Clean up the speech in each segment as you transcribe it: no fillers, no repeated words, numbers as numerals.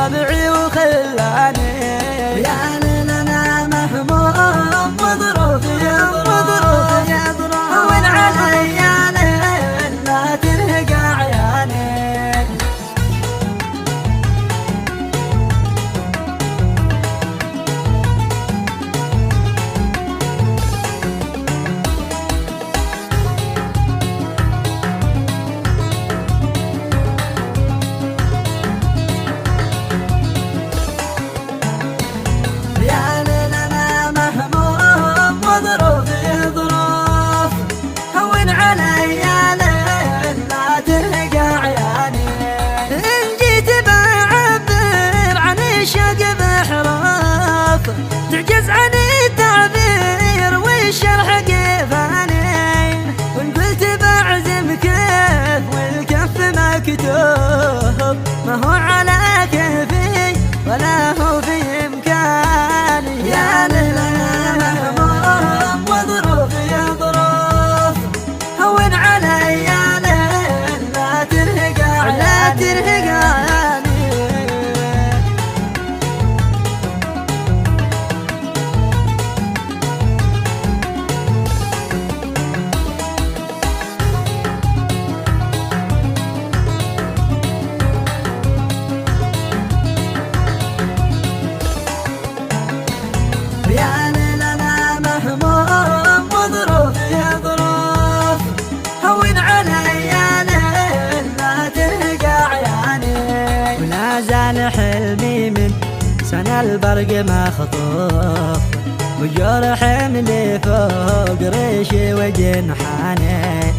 ربعي وخلاني. يا لنا مهموم وظروف يضرب هون علي يا ليل لا ترهق عياني. تعجز عن التعبير والشرح كيفاني، وان قلت بعزم كيف والكف مكتوب، ما هو على كيفي ولا هو في امكاني. يا لنا مهموم وظروف يضرب هون علي يا ليل لا ترهق عياني. حلمي من سنة البرق ما خطوف، وجرح من فوق ريشي وجنحاني،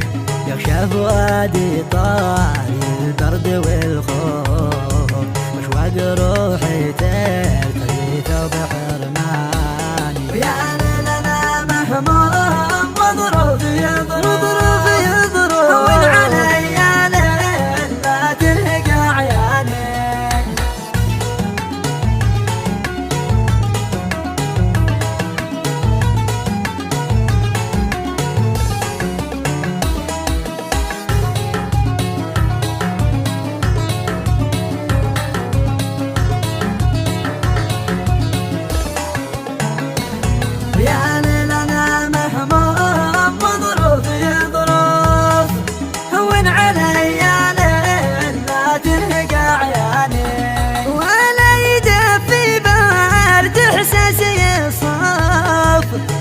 يغشى فؤادي طاري البرد والخوف، مشواق روحي تلتقي ثوب حرماني. يا لنا مهموم وظروف يضرب هون علي يا ليل لا ترهق عياني.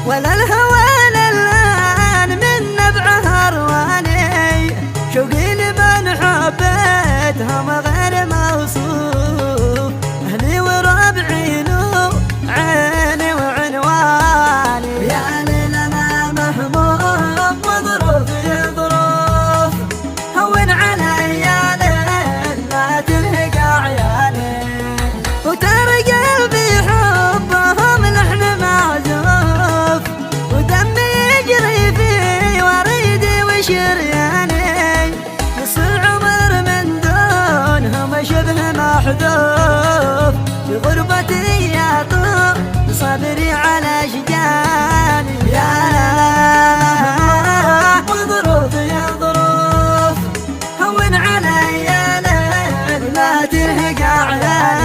ولا الهوى للان من نبعها رواني، شوقي لمن حبيتهم غير موصوف، اهلي وربعي نور عيني وعنواني. يا لنا مهموم وظروف يضرب هون علي يا ليل لا ترهق عياني، وترى قلبي حبهم لحن معزوف، ودمي يجري في وريدي وشرياني، نص العمر من دونهم شبه محذوف، في غربتي يا طول صبري على اشجاني. يا وظروف يضرب هون علي يا ليل لا ترهق عياني.